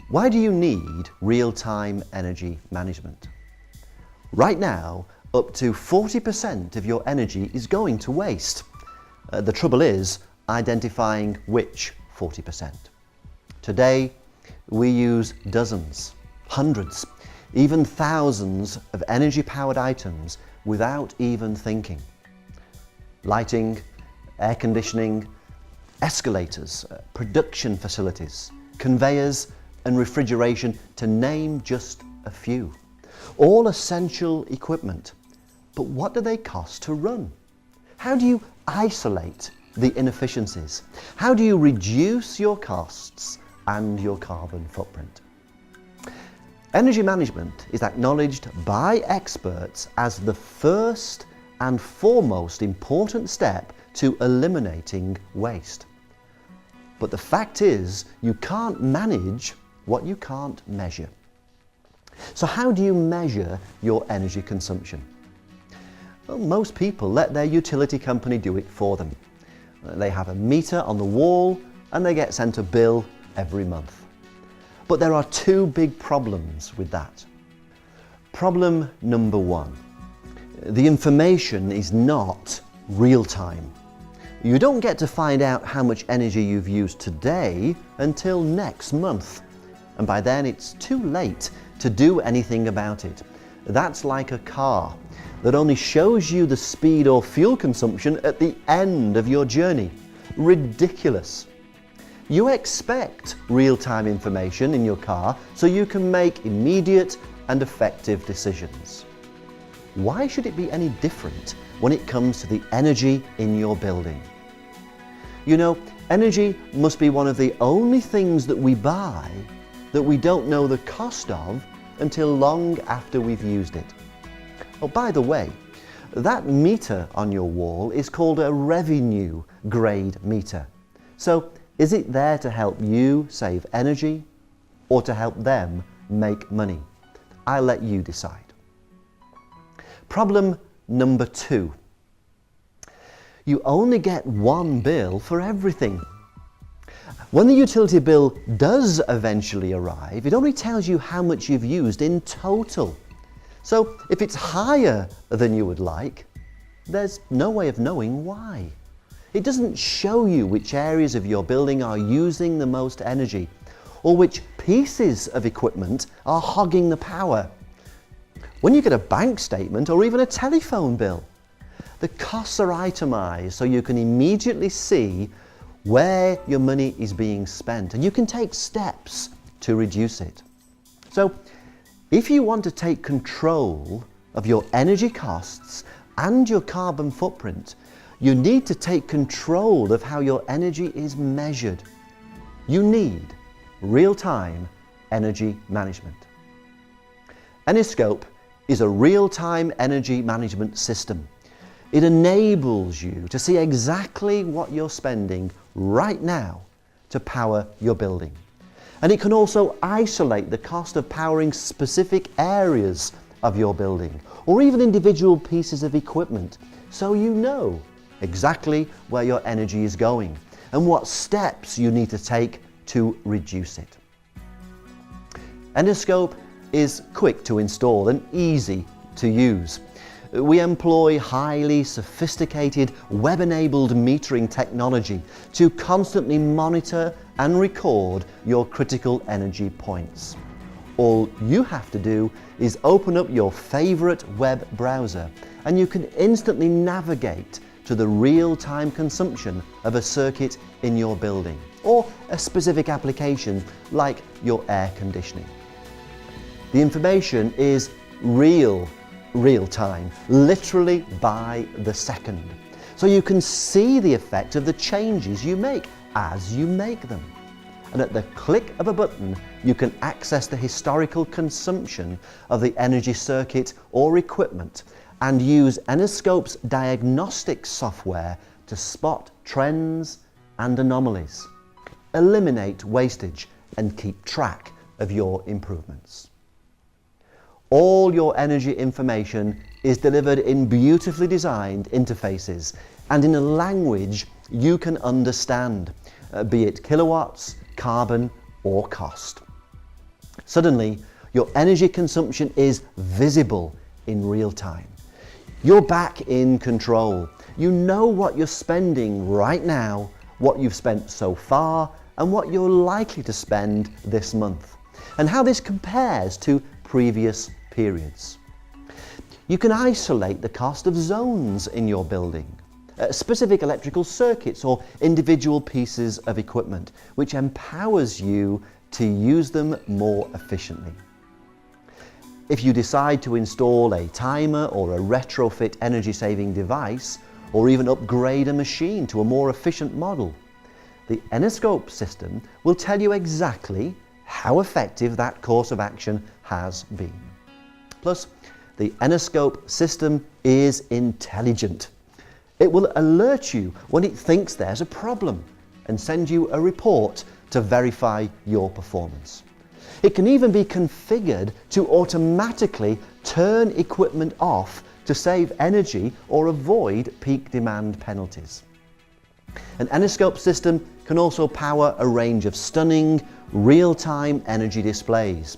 Why do you need real-time energy management? Right now, up to 40% of your energy is going to waste. The trouble is identifying which 40%. Today, we use dozens, hundreds, even thousands of energy-powered items without even thinking. Lighting, air conditioning, escalators, production facilities, conveyors and refrigeration, to name just a few. All essential equipment. But what do they cost to run? How do you isolate the inefficiencies? How do you reduce your costs and your carbon footprint? Energy management is acknowledged by experts as the first and foremost important step to eliminating waste. But the fact is, you can't manage what you can't measure. So how do you measure your energy consumption? Well, most people let their utility company do it for them. They have a meter on the wall and they get sent a bill every month. But there are two big problems with that. Problem number one, the information is not real time. You don't get to find out how much energy you've used today until next month. And by then it's too late to do anything about it. That's like a car that only shows you the speed or fuel consumption at the end of your journey. Ridiculous. You expect real-time information in your car so you can make immediate and effective decisions. Why should it be any different when it comes to the energy in your building? You know, energy must be one of the only things that we buy that we don't know the cost of until long after we've used it. Oh, by the way, that meter on your wall is called a revenue grade meter. So is it there to help you save energy or to help them make money? I'll let you decide. Problem number two. You only get one bill for everything. When the utility bill does eventually arrive, it only tells you how much you've used in total. So if it's higher than you would like, there's no way of knowing why. It doesn't show you which areas of your building are using the most energy, or which pieces of equipment are hogging the power. When you get a bank statement or even a telephone bill, the costs are itemized so you can immediately see where your money is being spent, and you can take steps to reduce it. So if you want to take control of your energy costs and your carbon footprint, you need to take control of how your energy is measured. You need real-time energy management. Eniscope is a real-time energy management system. It enables you to see exactly what you're spending right now to power your building. And it can also isolate the cost of powering specific areas of your building, or even individual pieces of equipment, so you know exactly where your energy is going and what steps you need to take to reduce it. Eniscope is quick to install and easy to use. We employ highly sophisticated web-enabled metering technology to constantly monitor and record your critical energy points. All you have to do is open up your favorite web browser and you can instantly navigate to the real-time consumption of a circuit in your building or a specific application like your air conditioning. The information is real time, literally by the second. So you can see the effect of the changes you make as you make them. And at the click of a button, you can access the historical consumption of the energy circuit or equipment and use Eniscope's diagnostic software to spot trends and anomalies, eliminate wastage, and keep track of your improvements. All your energy information is delivered in beautifully designed interfaces and in a language you can understand, be it kilowatts, carbon or cost. Suddenly, your energy consumption is visible in real time. You're back in control. You know what you're spending right now, what you've spent so far, and what you're likely to spend this month, and how this compares to previous periods. You can isolate the cost of zones in your building, specific electrical circuits or individual pieces of equipment, which empowers you to use them more efficiently. If you decide to install a timer or a retrofit energy-saving device, or even upgrade a machine to a more efficient model, the Enoscope system will tell you exactly how effective that course of action has been. Plus, the Enoscope system is intelligent. It will alert you when it thinks there's a problem and send you a report to verify your performance. It can even be configured to automatically turn equipment off to save energy or avoid peak demand penalties. An Enoscope system can also power a range of stunning, real-time energy displays.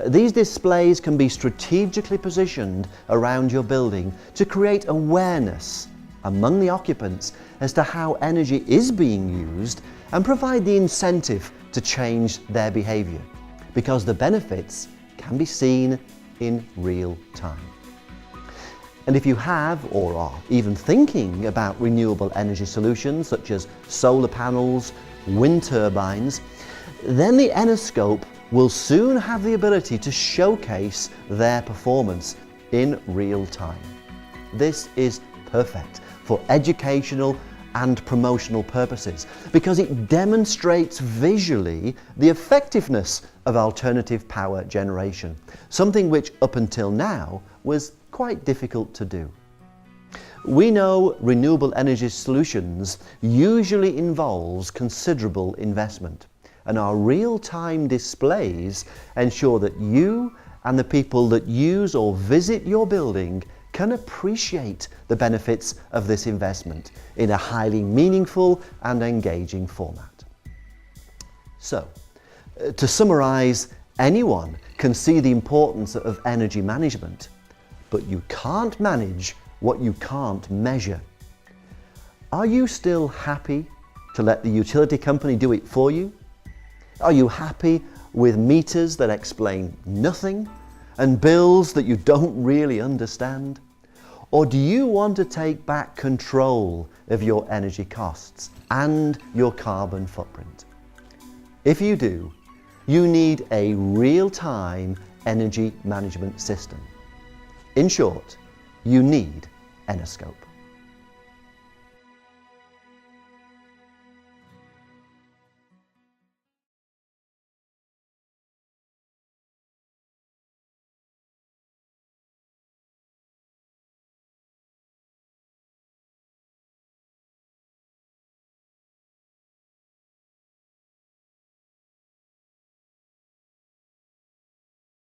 These displays can be strategically positioned around your building to create awareness among the occupants as to how energy is being used and provide the incentive to change their behaviour, because the benefits can be seen in real time. And if you have or are even thinking about renewable energy solutions such as solar panels, wind turbines, then the Enoscope will soon have the ability to showcase their performance in real time. This is perfect for educational and promotional purposes because it demonstrates visually the effectiveness of alternative power generation, something which up until now was quite difficult to do. We know renewable energy solutions usually involves considerable investment, and our real-time displays ensure that you and the people that use or visit your building can appreciate the benefits of this investment in a highly meaningful and engaging format. So, to summarize, anyone can see the importance of energy management, but you can't manage what you can't measure. Are you still happy to let the utility company do it for you? Are you happy with meters that explain nothing and bills that you don't really understand? Or do you want to take back control of your energy costs and your carbon footprint? If you do, you need a real-time energy management system. In short, you need Enoscope.